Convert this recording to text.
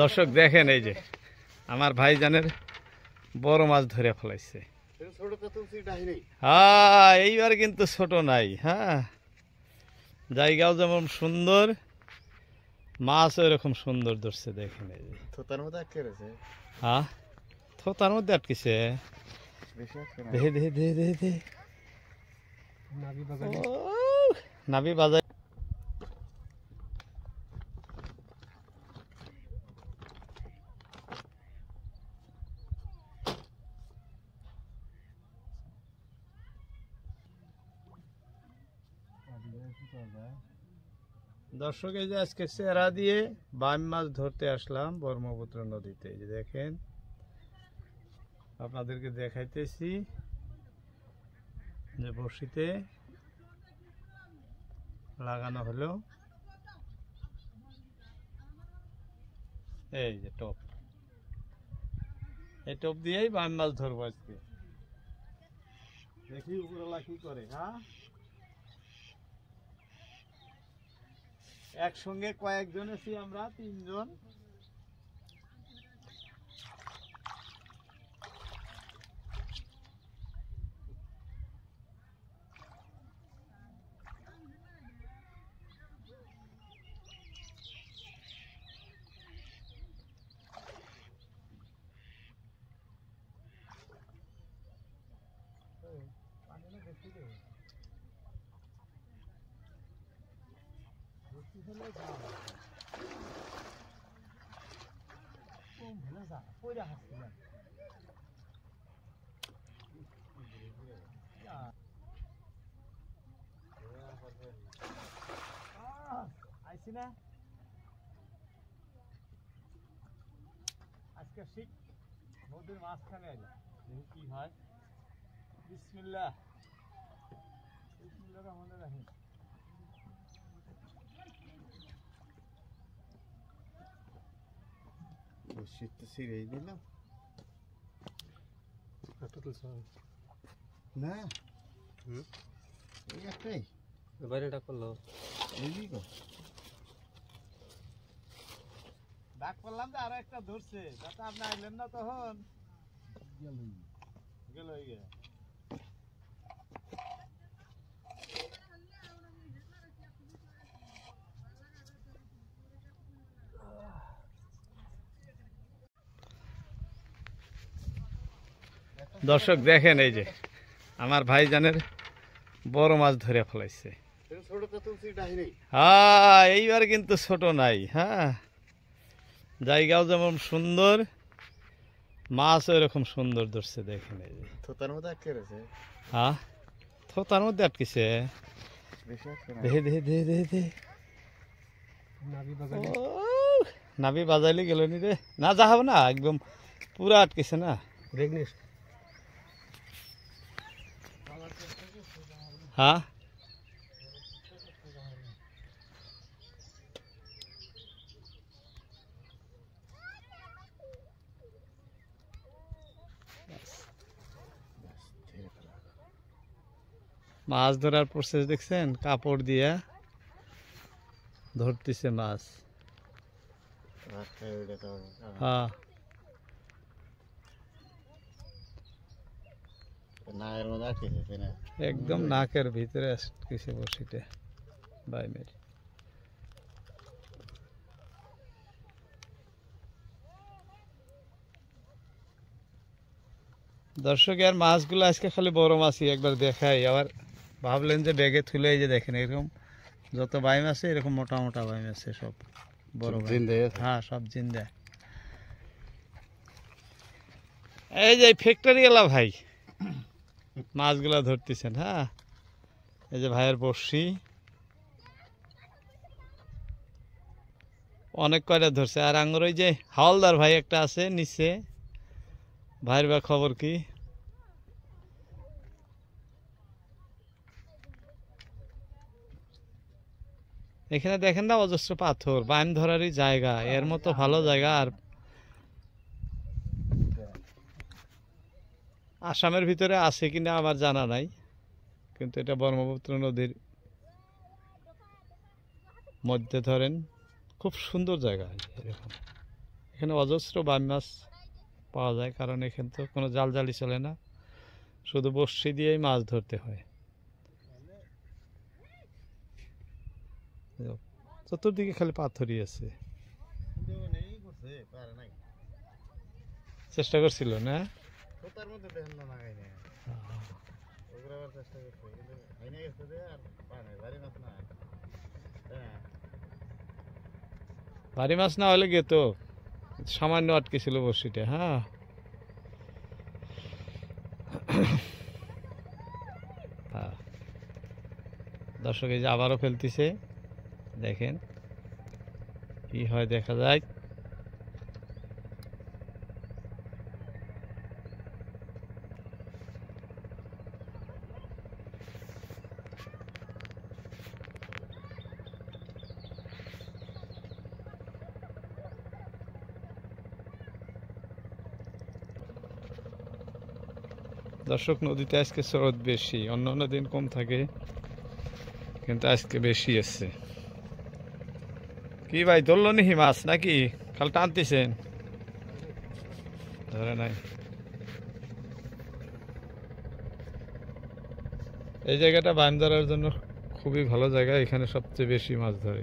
দর্শক দেখেন, এই যে আমার ভাইজানের বড় মাছ ধরে ফেলাইছে। হ্যাঁ, এইবার কিন্তু ছোট নাই। হ্যাঁ, জায়গাও যেমন সুন্দর, মাছও এরকম সুন্দর ধরছে। দেখেন এই যে থোতার মধ্যে আটকে রয়েছে। হ্যাঁ, থোতার মধ্যে আটকেছে। দেখে দেখে দেখে দেখে দেখে নাবি বাজায়। দর্শক, এই যে আজকে চেরা দিয়ে বাম মাছ ধরতে আসলাম ব্রহ্মপুত্র নদীতে। এই যে দেখেন, আপনাদেরকে দেখাইতেছি যে বড়শিতে লাগানো হলো এই যে টোপ। এই টোপ দিয়েই বাম মাছ ধরবো আজকে। দেখি উপরওয়ালা কি করে। হ্যাঁ, একসঙ্গে কয়েকজন আছি আমরা, 3 জন। আইছি না আজকে ঠিক নদীর মাঝখানে আইলাম। দেখি কি হয়। বিসমিল্লাহ, বিসমিল্লাহির রহমানির রহিম। শীত তো ছিঁড়েই দিলাম না। এই একটাই বাইরেটা করলো ডাক করলাম যে আরো একটা ধরছে, যাতে আপনি আইলেন না তখন। গেল দর্শক দেখেন, এই যে আমার ভাইজানের বড় মাছ ধরে ফেলাইছে। হ্যাঁ, এইবার কিন্তু ছোট নাই। হ্যাঁ, জায়গাও যেমন সুন্দর, মাছও এরকম সুন্দর ধরছে। দেখেন এই যে থোতার মধ্যে আটকে রয়েছে। হ্যাঁ, থোতার মধ্যে আটকেছে। দেখে দেখে দেখে দেখে দেখে নাবি বাজাইলে গেল নি রে। না, যা হবে না, একদম পুরা আটকেছে না। হ্যাঁ, মাছ ধরার প্রসেস দেখছেন? কাপড় দিয়ে ধরতেছে মাছ। হ্যাঁ, নাকের মধ্যে আটকেছে না, একদম নাকের ভিতরে আটকেছে বড়শিতে বাইমের। দর্শক, আর মাছগুলো আজকে খালি বড় মাছই একবার দেখাই। আবার ভাবলেন যে ব্যাগে তুলে, এই যে দেখেন এরকম যত বাইম আছে এরকম মোটা মোটা বাইম আছে, সব বড় জিন্দা। হ্যাঁ, সব জিন্দা। এই যে ফ্যাক্টরি এলা ভাই মাছগুলা ধরতেছেন। হ্যাঁ, এই যে ভাইয়ের বড়শি অনেক কয়টা ধরছে। আর আঙ্গুর ওই যে হাওলদার ভাই একটা আছে নিচে, ভাইয়ের বা খবর কি? এখানে দেখেন না, অজস্র পাথর, বাইম ধরারই জায়গা। এর মতো ভালো জায়গা আর আসামের ভিতরে আছে কিনা আমার জানা নাই, কিন্তু এটা ব্রহ্মপুত্র নদীর মধ্যে ধরেন খুব সুন্দর জায়গা এরকম। এখানে অজস্র বাইম মাছ পাওয়া যায়, কারণ এখানে তো কোনো জালজালি চলে না, শুধু বড়শি দিয়েই মাছ ধরতে হয়। চতুর্দিকে খালি পাথরই আছে। এই করছে পারে নাই চেষ্টা করছিল না? কোতার মধ্যে দেখেন না লাগাই না ওগুলো আবার চেষ্টা করছে কিন্তু হাইনে গেছে যে আর পায় নাই বাড়ি মাছ না হ্যাঁ ভারী মাছ না হলে গেতো, সামান্য আটকে ছিল বড়শিটা। হ্যাঁ, দর্শক এই যে আবারও ফেলতেছে, দেখেন কি হয় দেখা যায়। দর্শক নদীতে আজকে স্রোত বেশি, অন্য দিন কম থাকে, কিন্তু আজকে বেশি আছে। কি ভাই ধরলো নিহি মাছ নাকি খাল টানতেছেন? ধরে নাই। এই জায়গাটা বাইম ধরার জন্য খুবই ভালো জায়গা, এখানে সবচেয়ে বেশি মাছ ধরে।